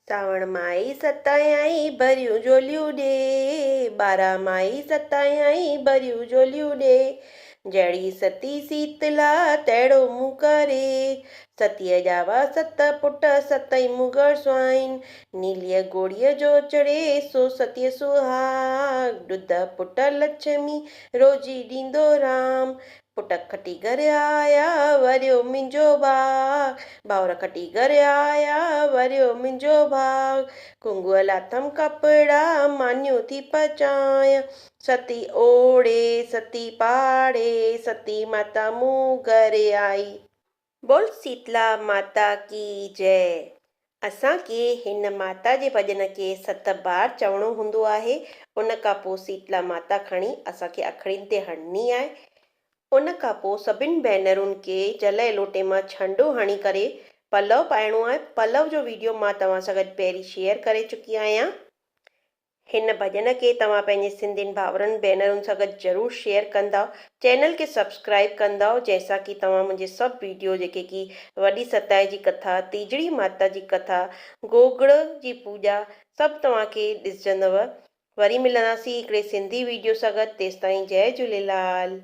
सावण माई सताई भरियूं झोलियूं ॾे, ॿारहं माई सताई भरियूं झोलियूं ॾे। जहिड़ी सती शीतला तहिड़ो मूं करे, सतीअ ॼावा सत पुट सतई मुगड़ स्वाइन। नीलीअ गोड़ीअ जो चढ़े सो सतीअ सुहाग, ॾुध पुट लक्ष्मी रोजी ॾींदो राम। पुट खटी घर आया वरियो मुंहिंजो भाउ, भाउर खटी घर आया वरियो मुंहिंजो भाउ। कुंगुअ लाथम कपिड़ा मानियूं थी पचायां, सती ओड़े सती पाड़े सती माता मूं घर आई। बोल शीतला माता की जय। असांखे हिन माता जे भॼन खे 7 बार चवणो हूंदो आहे। उन खां पोइ शीतला माता खणी असांखे अखड़ियुनि ते हणनी आहे। उन खां पोइ सभिनि भेनरुनि खे जल लोटे मां छंडो हणी करे पलव पाइणो आहे। पलव जो वीडियो मां तव्हां सां गॾु पहिरीं शेयर करे चुकी आहियां। हिन भॼन खे तव्हां पंहिंजे सिंधियुनि भाउरनि भेनरुनि सां गॾु ज़रूरु शेयर कंदा, चैनल खे सब्सक्राइब कंदा, जंहिंसां की तव्हां मुंहिंजे सभु वीडियो जेके की वॾी सताए जी कथा, तीजड़ी माता जी कथा, गोगड़ जी पूॼा सभु तव्हांखे ॾिसजंदव। वरी मिलंदासीं हिकिड़े सिंधी वीडियो सां गॾु। तेसिताईं जय झूलेलाल।